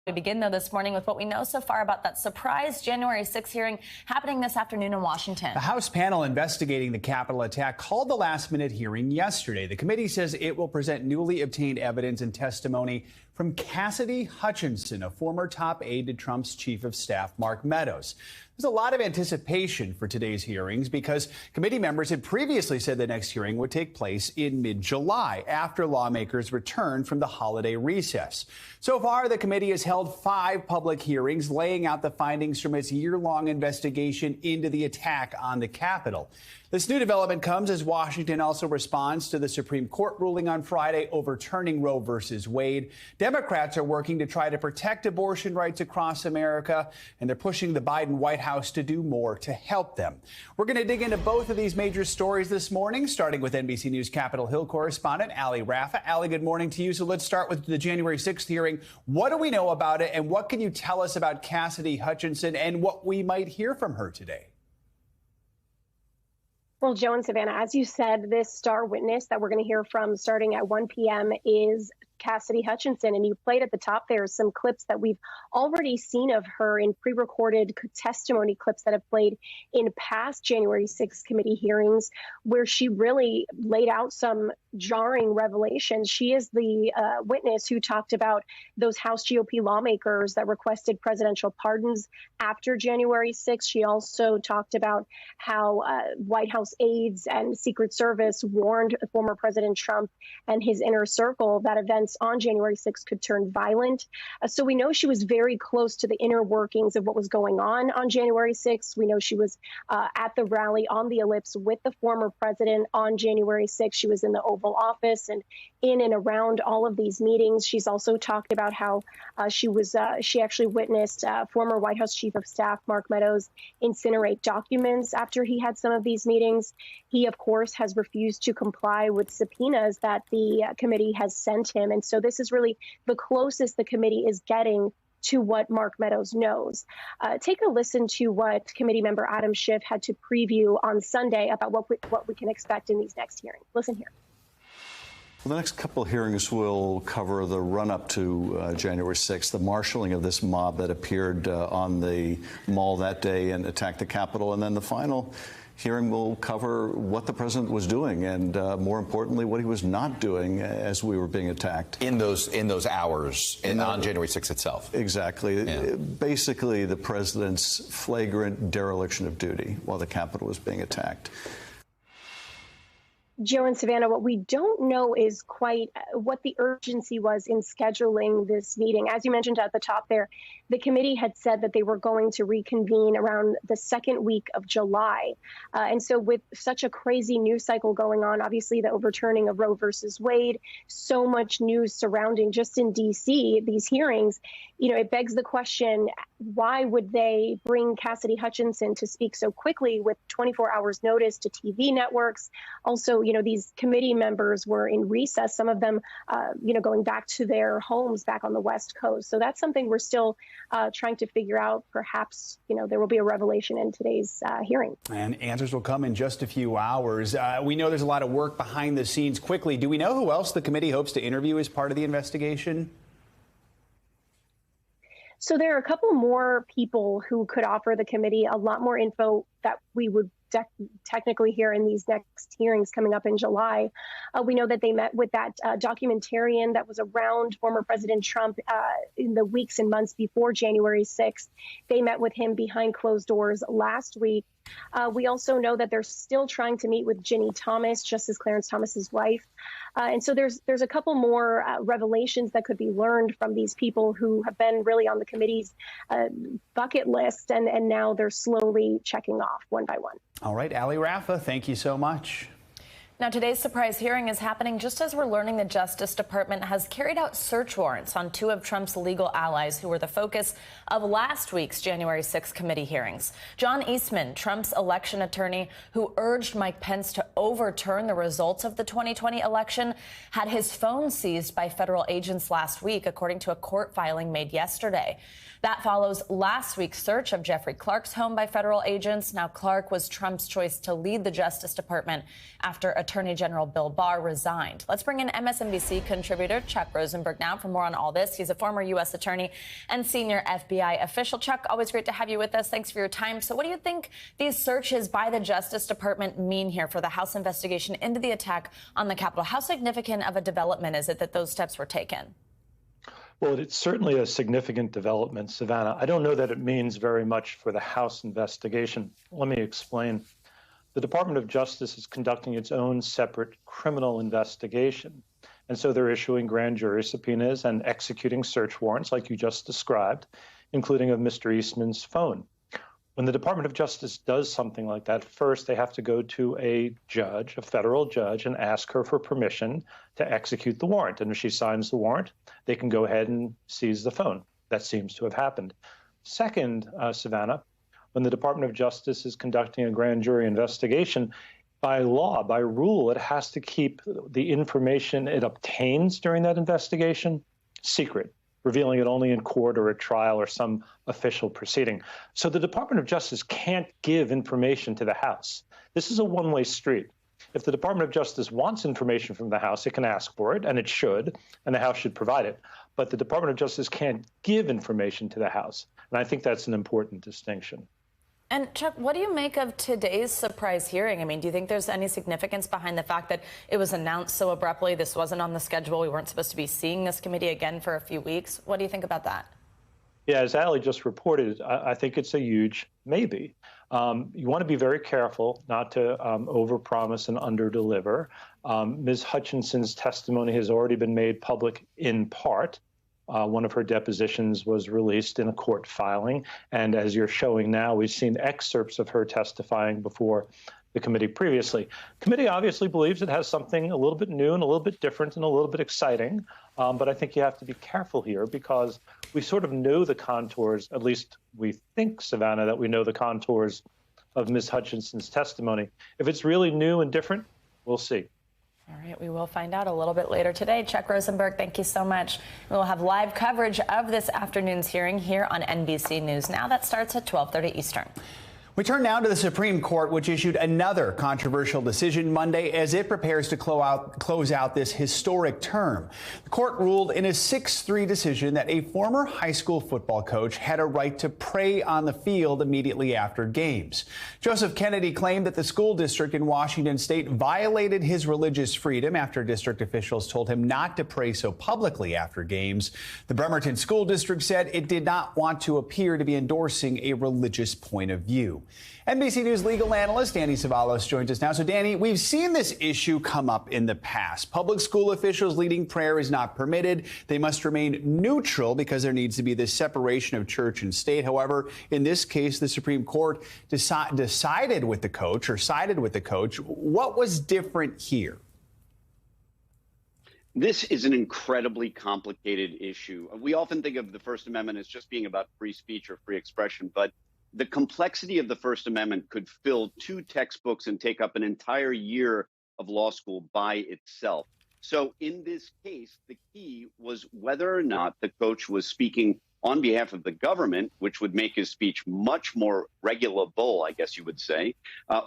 We begin, though, this morning with what we know so far about that surprise January 6th hearing happening this afternoon in Washington. The House panel investigating the Capitol attack called the last-minute hearing yesterday. The committee says it will present newly obtained evidence and testimony from Cassidy Hutchinson, a former top aide to Trump's chief of staff, Mark Meadows. There's a lot of anticipation for today's hearings because committee members had previously said the next hearing would take place in mid-July after lawmakers returned from the holiday recess. So far, the committee has held 5 public hearings laying out the findings from its year-long investigation into the attack on the Capitol. This new development comes as Washington also responds to the Supreme Court ruling on Friday overturning Roe v. Wade. Democrats are working to try to protect abortion rights across America, and they're pushing the Biden White House to do more to help them. We're going to dig into both of these major stories this morning, starting with NBC News Capitol Hill correspondent Ali Rafa. Ali, good morning to you. So let's start with the January 6th hearing. What do we know about it, and what can you tell us about Cassidy Hutchinson and what we might hear from her today? Well, Joe and Savannah, as you said, this star witness that we're going to hear from starting at 1 p.m. is Cassidy Hutchinson. And you played at the top there some clips that we've already seen of her in pre-recorded testimony clips that have played in past January 6th committee hearings, where she really laid out some jarring revelations. She is the witness who talked about those House GOP lawmakers that requested presidential pardons after January 6th. She also talked about how White House aides and Secret Service warned former President Trump and his inner circle that events on January 6th could turn violent. So we know she was very close to the inner workings of what was going on January 6th. We know she was at the rally on the Ellipse with the former president on January 6th. She was in the Oval Office and in and around all of these meetings. She's also talked about how she actually witnessed former White House Chief of Staff Mark Meadows incinerate documents after he had some of these meetings. He, of course, has refused to comply with subpoenas that the committee has sent him. And so this is really the closest the committee is getting to what Mark Meadows knows. Take a listen to what committee member Adam Schiff had to preview on Sunday about what we can expect in these next hearings. Listen here. Well, the next couple of hearings will cover the run-up to January 6th, the marshaling of this mob that appeared on the mall that day and attacked the Capitol, and then the final hearing will cover what the president was doing and, more importantly, what he was not doing as we were being attacked. In those hours on January 6th itself. Exactly. Yeah. Basically, the president's flagrant dereliction of duty while the Capitol was being attacked. Joe and Savannah, what we don't know is quite what the urgency was in scheduling this meeting. As you mentioned at the top there, the committee had said that they were going to reconvene around the second week of July. And so with such a crazy news cycle going on, obviously the overturning of Roe versus Wade, so much news surrounding just in D.C., these hearings, it begs the question, why would they bring Cassidy Hutchinson to speak so quickly with 24 hours notice to TV networks? Also, these committee members were in recess, some of them, going back to their homes back on the West Coast. So that's something we're still trying to figure out. Perhaps, there will be a revelation in today's hearing. And answers will come in just a few hours. We know there's a lot of work behind the scenes. Quickly, do we know who else the committee hopes to interview as part of the investigation? So there are a couple more people who could offer the committee a lot more info that we would technically hear in these next hearings coming up in July. We know that they met with that documentarian that was around former President Trump in the weeks and months before January 6th. They met with him behind closed doors last week. We also know that they're still trying to meet with Ginny Thomas, Justice Clarence Thomas's wife. And so there's a couple more revelations that could be learned from these people who have been really on the committee's bucket list, and now they're slowly checking off one by one. All right, Ali Rafa, thank you so much. Now, today's surprise hearing is happening just as we're learning the Justice Department has carried out search warrants on 2 of Trump's legal allies who were the focus of last week's January 6th committee hearings. John Eastman, Trump's election attorney who urged Mike Pence to overturn the results of the 2020 election, had his phone seized by federal agents last week, according to a court filing made yesterday. That follows last week's search of Jeffrey Clark's home by federal agents. Now, Clark was Trump's choice to lead the Justice Department after a Attorney General Bill Barr resigned. Let's bring in MSNBC contributor Chuck Rosenberg now for more on all this. He's a former U.S. attorney and senior FBI official. Chuck, always great to have you with us. Thanks for your time. So what do you think these searches by the Justice Department mean here for the House investigation into the attack on the Capitol? How significant of a development is it that those steps were taken? Well, it's certainly a significant development, Savannah. I don't know that it means very much for the House investigation. Let me explain. The Department of Justice is conducting its own separate criminal investigation. And so they're issuing grand jury subpoenas and executing search warrants like you just described, including of Mr. Eastman's phone. When the Department of Justice does something like that, first they have to go to a judge, a federal judge, and ask her for permission to execute the warrant. And if she signs the warrant, they can go ahead and seize the phone. That seems to have happened. Second, Savannah, when the Department of Justice is conducting a grand jury investigation, by law, by rule, it has to keep the information it obtains during that investigation secret, revealing it only in court or at trial or some official proceeding. So the Department of Justice can't give information to the House. This is a one-way street. If the Department of Justice wants information from the House, it can ask for it, and it should, and the House should provide it. But the Department of Justice can't give information to the House, and I think that's an important distinction. And Chuck, what do you make of today's surprise hearing? I mean, do you think there's any significance behind the fact that it was announced so abruptly? This wasn't on the schedule. We weren't supposed to be seeing this committee again for a few weeks. What do you think about that? Yeah, as Ali just reported, I think it's a huge maybe. You want to be very careful not to overpromise and underdeliver. Ms. Hutchinson's testimony has already been made public in part. One of her depositions was released in a court filing. And as you're showing now, we've seen excerpts of her testifying before the committee previously. Committee obviously believes it has something a little bit new and a little bit different and a little bit exciting. But I think you have to be careful here because we sort of know the contours, at least we think, Savannah, that we know the contours of Ms. Hutchinson's testimony. If it's really new and different, we'll see. All right, we will find out a little bit later today. Chuck Rosenberg, thank you so much. We'll have live coverage of this afternoon's hearing here on NBC News Now. That starts at 12:30 Eastern. We turn now to the Supreme Court, which issued another controversial decision Monday as it prepares to close out this historic term. The court ruled in a 6-3 decision that a former high school football coach had a right to pray on the field immediately after games. Joseph Kennedy claimed that the school district in Washington state violated his religious freedom after district officials told him not to pray so publicly after games. The Bremerton School District said it did not want to appear to be endorsing a religious point of view. NBC News legal analyst Danny Savalos joins us now. So, Danny, we've seen this issue come up in the past. Public school officials leading prayer is not permitted. They must remain neutral because there needs to be this separation of church and state. However, in this case, the Supreme Court sided with the coach. What was different here? This is an incredibly complicated issue. We often think of the First Amendment as just being about free speech or free expression, but the complexity of the First Amendment could fill 2 textbooks and take up an entire year of law school by itself. So in this case, the key was whether or not the coach was speaking on behalf of the government, which would make his speech much more regulable, I guess you would say,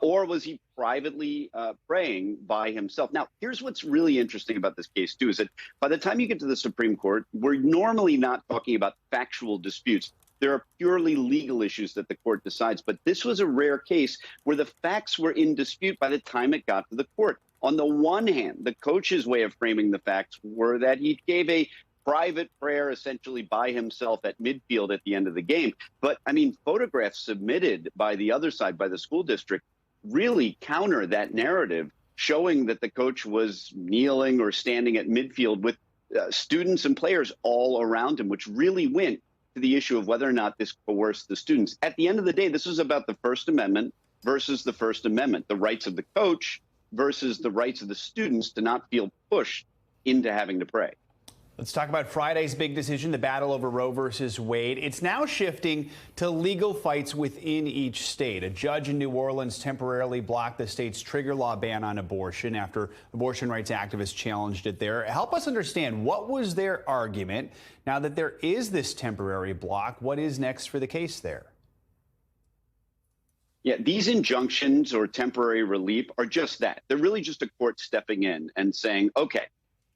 or was he privately praying by himself? Now, here's what's really interesting about this case, too, is that by the time you get to the Supreme Court, we're normally not talking about factual disputes. There are purely legal issues that the court decides, but this was a rare case where the facts were in dispute by the time it got to the court. On the one hand, the coach's way of framing the facts were that he gave a private prayer essentially by himself at midfield at the end of the game. But I mean, photographs submitted by the other side, by the school district, really counter that narrative, showing that the coach was kneeling or standing at midfield with students and players all around him, which really went to the issue of whether or not this coerced the students. At the end of the day, this was about the First Amendment versus the First Amendment, the rights of the coach versus the rights of the students to not feel pushed into having to pray. Let's talk about Friday's big decision, the battle over Roe versus Wade. It's now shifting to legal fights within each state. A judge in New Orleans temporarily blocked the state's trigger law ban on abortion after abortion rights activists challenged it there. Help us understand, what was their argument? Now that there is this temporary block, what is next for the case there? Yeah, these injunctions or temporary relief are just that. They're really just a court stepping in and saying, okay,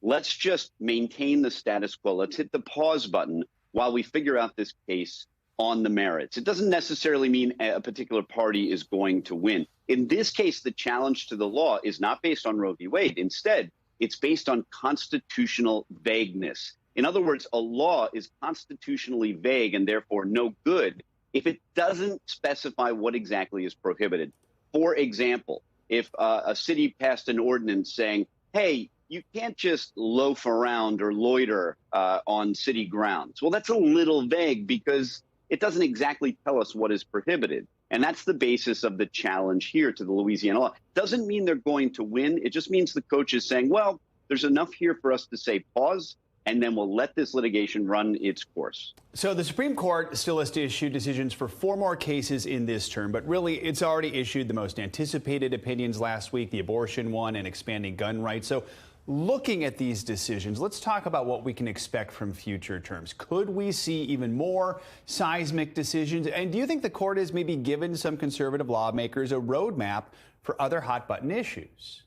let's just maintain the status quo. Let's hit the pause button while we figure out this case on the merits. It doesn't necessarily mean a particular party is going to win. In this case, the challenge to the law is not based on Roe v. Wade. Instead, it's based on constitutional vagueness. In other words, a law is constitutionally vague and therefore no good if it doesn't specify what exactly is prohibited. For example, if a city passed an ordinance saying, hey, you can't just loaf around or loiter on city grounds. Well, that's a little vague because it doesn't exactly tell us what is prohibited. And that's the basis of the challenge here to the Louisiana law. Doesn't mean they're going to win. It just means the coach is saying, well, there's enough here for us to say pause, and then we'll let this litigation run its course. So the Supreme Court still has to issue decisions for 4 more cases in this term, but really it's already issued the most anticipated opinions last week, the abortion one and expanding gun rights. So looking at these decisions, let's talk about what we can expect from future terms. Could we see even more seismic decisions? And do you think the court has maybe given some conservative lawmakers a roadmap for other hot-button issues?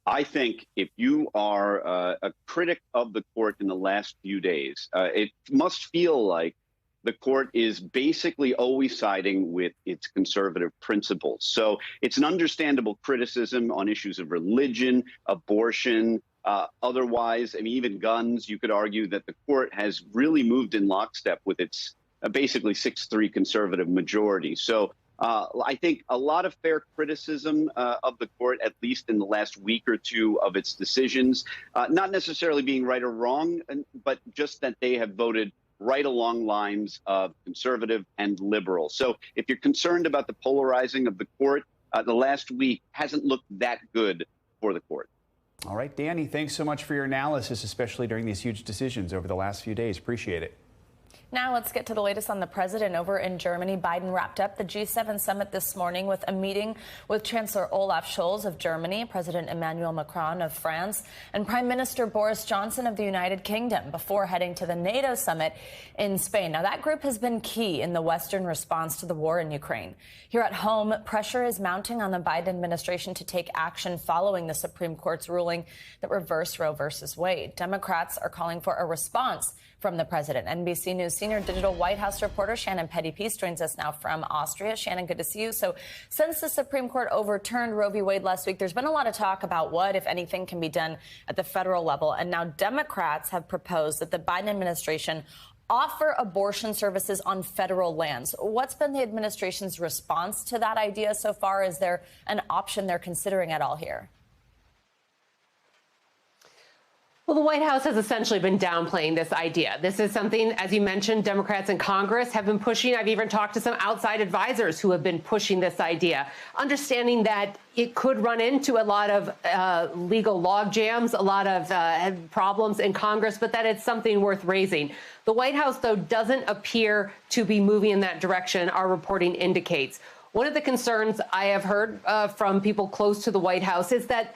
I think if you are a critic of the court in the last few days, it must feel like the court is basically always siding with its conservative principles. So it's an understandable criticism on issues of religion, abortion, otherwise, I mean, even guns. You could argue that the court has really moved in lockstep with its basically 6-3 conservative majority. So I think a lot of fair criticism of the court, at least in the last week or two of its decisions, not necessarily being right or wrong, but just that they have voted right along lines of conservative and liberal. So if you're concerned about the polarizing of the court, the last week hasn't looked that good for the court. All right, Danny, thanks so much for your analysis, especially during these huge decisions over the last few days. Appreciate it. Now let's get to the latest on the president over in Germany. Biden wrapped up the G7 summit this morning with a meeting with Chancellor Olaf Scholz of Germany, President Emmanuel Macron of France, and Prime Minister Boris Johnson of the United Kingdom before heading to the NATO summit in Spain. Now that group has been key in the Western response to the war in Ukraine. Here at home, pressure is mounting on the Biden administration to take action following the Supreme Court's ruling that reversed Roe versus Wade. Democrats are calling for a response from the president. NBC News senior digital White House reporter Shannon Petty-Peace joins us now from Austria. Shannon, good to see you. So since the Supreme Court overturned Roe v. Wade last week, there's been a lot of talk about what, if anything, can be done at the federal level. And now Democrats have proposed that the Biden administration offer abortion services on federal lands. What's been the administration's response to that idea so far? Is there an option they're considering at all here? Well, the White House has essentially been downplaying this idea. This is something, as you mentioned, Democrats in Congress have been pushing. I've even talked to some outside advisors who have been pushing this idea, understanding that it could run into a lot of legal log jams, a lot of problems in Congress, but that it's something worth raising. The White House, though, doesn't appear to be moving in that direction, our reporting indicates. One of the concerns I have heard from people close to the White House is that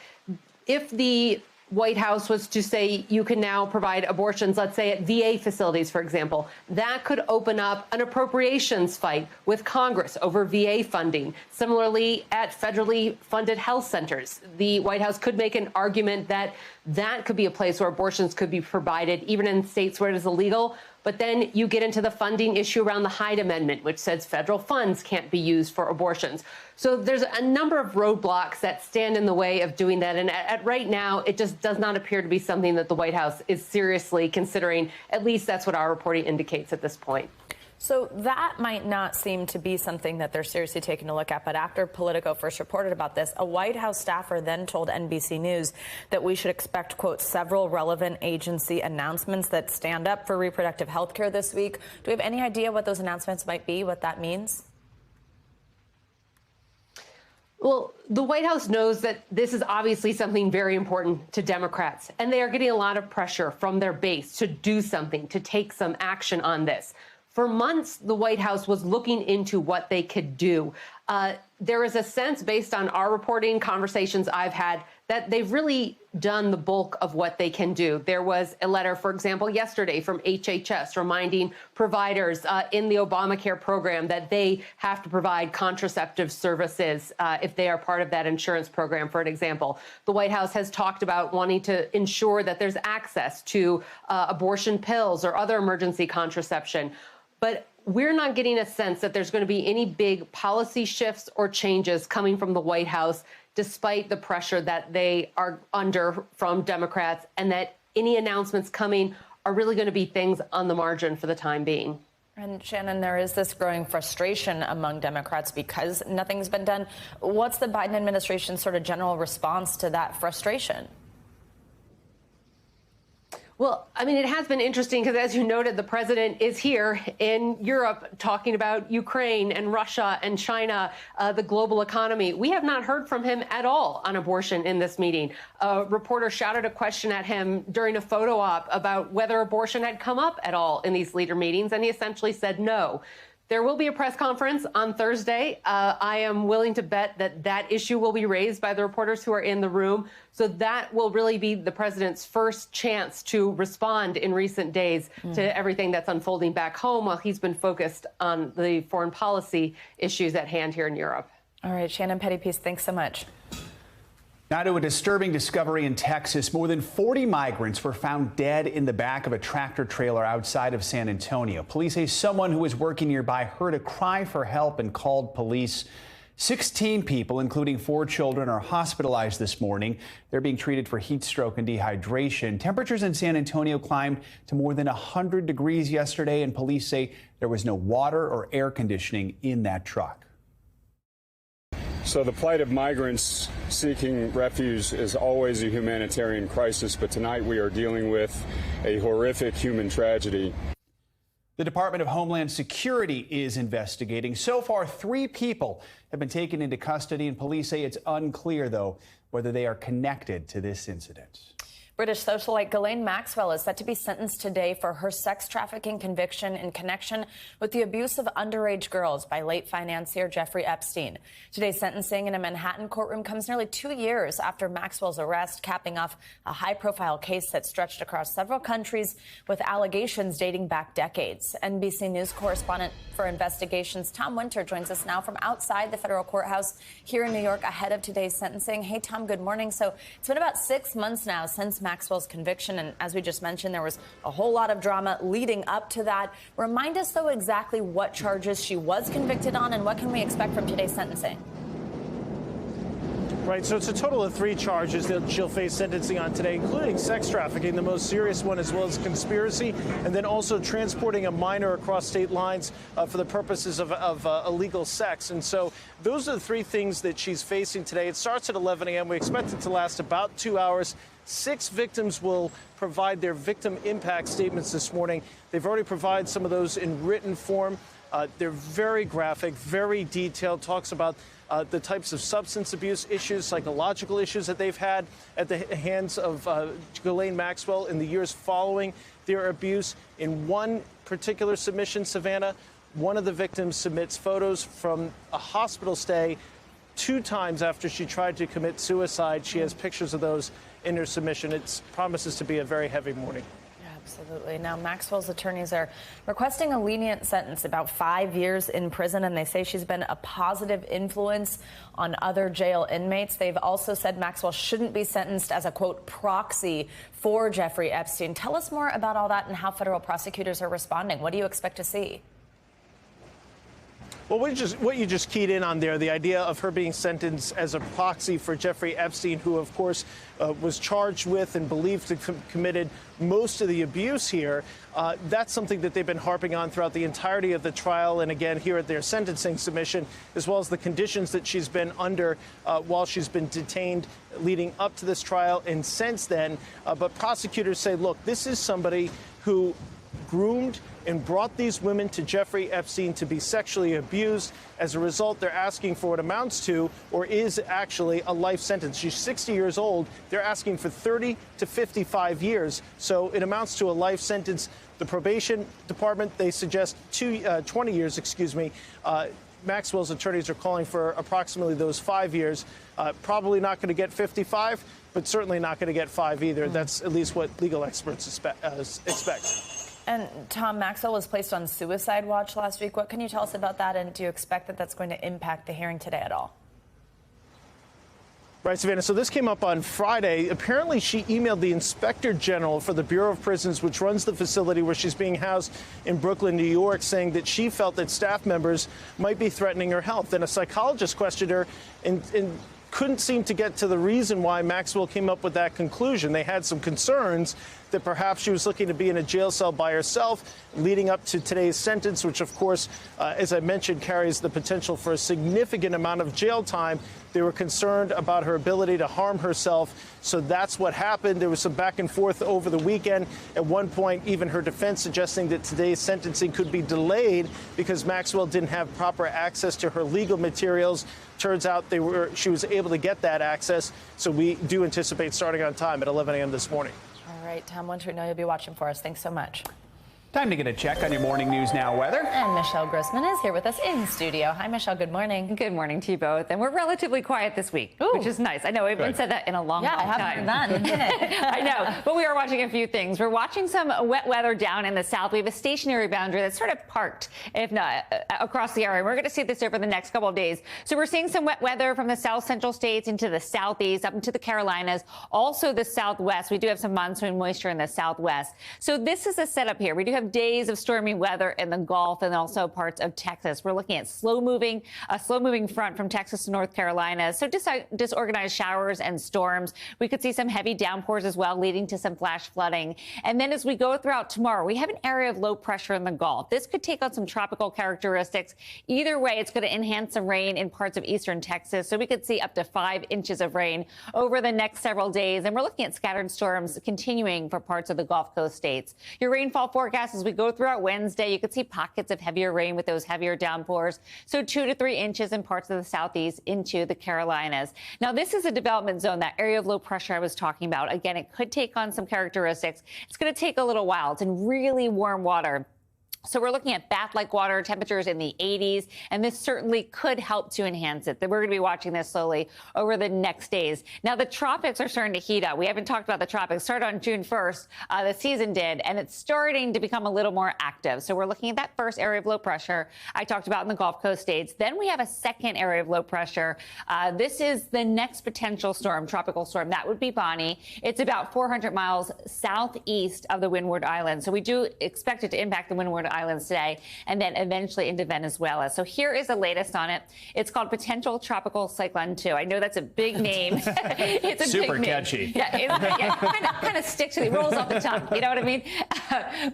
if the White House was to say you can now provide abortions, let's say at VA facilities, for example, that could open up an appropriations fight with Congress over VA funding. Similarly, at federally funded health centers, the White House could make an argument that that could be a place where abortions could be provided, even in states where it is illegal. But then you get into the funding issue around the Hyde Amendment, which says federal funds can't be used for abortions. So there's a number of roadblocks that stand in the way of doing that. And at right now, it just does not appear to be something that the White House is seriously considering. At least that's what our reporting indicates at this point. So that might not seem to be something that they're seriously taking a look at. But after Politico first reported about this, a White House staffer then told NBC News that we should expect, quote, several relevant agency announcements that stand up for reproductive health care this week. Do we have any idea what those announcements might be, what that means? Well, the White House knows that this is obviously something very important to Democrats, and they are getting a lot of pressure from their base to do something, to take some action on this. For months, the White House was looking into what they could do. There is a sense, based on our reporting, conversations I've had, that they've really done the bulk of what they can do. There was a letter, for example, yesterday from HHS reminding providers in the Obamacare program that they have to provide contraceptive services if they are part of that insurance program, for an example. The White House has talked about wanting to ensure that there's access to abortion pills or other emergency contraception. But we're not getting a sense that there's going to be any big policy shifts or changes coming from the White House, despite the pressure that they are under from Democrats, and that any announcements coming are really going to be things on the margin for the time being. And Shannon, there is this growing frustration among Democrats because nothing's been done. What's the Biden administration's sort of general response to that frustration? Well, I mean, it has been interesting because, as you noted, the president is here in Europe talking about Ukraine and Russia and China, the global economy. We have not heard from him at all on abortion in this meeting. A reporter shouted a question at him during a photo op about whether abortion had come up at all in these leader meetings, and he essentially said no. There will be a press conference on Thursday. I am willing to bet that that issue will be raised by the reporters who are in the room. So that will really be the president's first chance to respond in recent days to everything that's unfolding back home while he's been focused on the foreign policy issues at hand here in Europe. All right, Shannon Pettypiece, thanks so much. Now to a disturbing discovery in Texas. More than 40 migrants were found dead in the back of a tractor trailer outside of San Antonio. Police say someone who was working nearby heard a cry for help and called police. 16 people, including 4 children, are hospitalized this morning. They're being treated for heat stroke and dehydration. Temperatures in San Antonio climbed to more than 100 degrees yesterday, and police say there was no water or air conditioning in that truck. So the plight of migrants seeking refuge is always a humanitarian crisis, but tonight we are dealing with a horrific human tragedy. The Department of Homeland Security is investigating. So far, 3 people have been taken into custody, and police say it's unclear, though, whether they are connected to this incident. British socialite Elaine Maxwell is set to be sentenced today for her sex trafficking conviction in connection with the abuse of underage girls by late financier Jeffrey Epstein. Today's sentencing in a Manhattan courtroom comes nearly 2 years after Maxwell's arrest, capping off a high-profile case that stretched across several countries with allegations dating back decades. NBC News correspondent for investigations Tom Winter joins us now from outside the federal courthouse here in New York ahead of today's sentencing. Hey, Tom, good morning. So it's been about 6 months now since Maxwell's conviction, and as we just mentioned, there was a whole lot of drama leading up to that. Remind us, though, exactly what charges she was convicted on and what can we expect from today's sentencing? Right, so it's a total of 3 charges that she'll face sentencing on today, including sex trafficking, the most serious one, as well as conspiracy, and then also transporting a minor across state lines for the purposes of illegal sex. And so those are the 3 things that she's facing today. It starts at 11 a.m. We expect it to last about 2 hours. 6 victims will provide their victim impact statements this morning. They've already provided some of those in written form. They're very graphic, very detailed, talks about the types of substance abuse issues, psychological issues that they've had at the hands of Elaine Maxwell in the years following their abuse. In one particular submission, Savannah, one of the victims submits photos from a hospital stay 2 times after she tried to commit suicide. She has pictures of those in her submission. It promises to be a very heavy morning. Absolutely. Now, Maxwell's attorneys are requesting a lenient sentence, about 5 years in prison, and they say she's been a positive influence on other jail inmates. They've also said Maxwell shouldn't be sentenced as a, quote, proxy for Jeffrey Epstein. Tell us more about all that and how federal prosecutors are responding. What do you expect to see? Well, what you just keyed in on there, the idea of her being sentenced as a proxy for Jeffrey Epstein, who, of course, was charged with and believed to have committed most of the abuse here. That's something that they've been harping on throughout the entirety of the trial, and again here at their sentencing submission, as well as the conditions that she's been under while she's been detained leading up to this trial and since then. But prosecutors say, look, this is somebody who groomed and brought these women to Jeffrey Epstein to be sexually abused. As a result, they're asking for what amounts to, or is actually, a life sentence. She's 60 years old. They're asking for 30 to 55 years. So it amounts to a life sentence. The probation department, they suggest 20 years, Maxwell's attorneys are calling for approximately those 5 years. Probably not going to get 55, but certainly not going to get 5 either. That's at least what legal experts expect. And Tom, Maxwell was placed on suicide watch last week. What can you tell us about that? And do you expect that that's going to impact the hearing today at all? Right, Savannah. So this came up on Friday. Apparently, she emailed the Inspector General for the Bureau of Prisons, which runs the facility where she's being housed in Brooklyn, New York, saying that she felt that staff members might be threatening her health. Then a psychologist questioned her and couldn't seem to get to the reason why Maxwell came up with that conclusion. They had some concerns that perhaps she was looking to be in a jail cell by herself leading up to today's sentence, which, of course, as I mentioned, carries the potential for a significant amount of jail time. They were concerned about her ability to harm herself. So that's what happened. There was some back and forth over the weekend. At one point, even her defense suggesting that today's sentencing could be delayed because Maxwell didn't have proper access to her legal materials. Turns out she was able to get that access. So we do anticipate starting on time at 11 a.m. this morning. All right, Tom, once we know you'll be watching for us. Thanks so much. Time to get a check on your morning news now weather. And Michelle Grossman is here with us in studio. Hi, Michelle. Good morning. Good morning to you both. And we're relatively quiet this week, which is nice. I know we haven't said that in a long time. Yeah, I haven't done that in a minute. I know. But we are watching a few things. We're watching some wet weather down in the south. We have a stationary boundary that's sort of parked, if not across the area. We're going to see this over the next couple of days. So we're seeing some wet weather from the south central states into the southeast, up into the Carolinas, also the southwest. We do have some monsoon moisture in the southwest. So this is a setup here. We do have days of stormy weather in the Gulf and also parts of Texas. We're looking at a slow moving front from Texas to North Carolina. So disorganized showers and storms. We could see some heavy downpours as well, leading to some flash flooding. And then as we go throughout tomorrow, we have an area of low pressure in the Gulf. This could take on some tropical characteristics. Either way, it's going to enhance some rain in parts of eastern Texas. So we could see up to 5 inches of rain over the next several days. And we're looking at scattered storms continuing for parts of the Gulf Coast states. Your rainfall forecast as we go throughout Wednesday, you could see pockets of heavier rain with those heavier downpours. So 2 to 3 inches in parts of the southeast into the Carolinas. Now, this is a development zone, that area of low pressure I was talking about. Again, it could take on some characteristics. It's going to take a little while. It's in really warm water. So we're looking at bath-like water temperatures in the 80s, and this certainly could help to enhance it. We're going to be watching this slowly over the next days. Now, the tropics are starting to heat up. We haven't talked about the tropics. Started on June 1st, the season did, and it's starting to become a little more active. So we're looking at that first area of low pressure I talked about in the Gulf Coast states. Then we have a second area of low pressure. This is the next potential storm, tropical storm. That would be Bonnie. It's about 400 miles southeast of the Windward Islands. So we do expect it to impact the Windward Islands today, and then eventually into Venezuela. So here is the latest on it. It's called Potential Tropical Cyclone 2. I know that's a big name. It's a super big catchy. Name. Yeah, kind of sticks to it, rolls off the tongue. You know what I mean?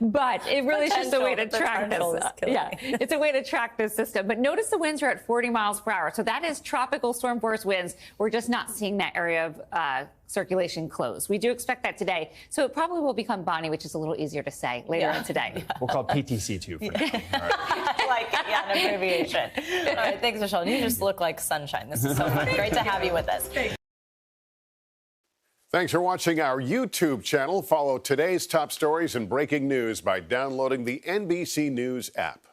But it really is just a way to track this. Yeah, it's a way to track this system. But notice the winds are at 40 miles per hour. So that is tropical storm force winds. We're just not seeing that area of circulation close. We do expect that today. So it probably will become Bonnie, which is a little easier to say later on today. Yeah. We'll call it PTC2 for now. All right. I like it. Yeah, an abbreviation. All right, thanks, Michelle. You just look like sunshine. This is so fun. Great to have you with us. Thanks for watching our YouTube channel. Follow today's top stories and breaking news by downloading the NBC News app.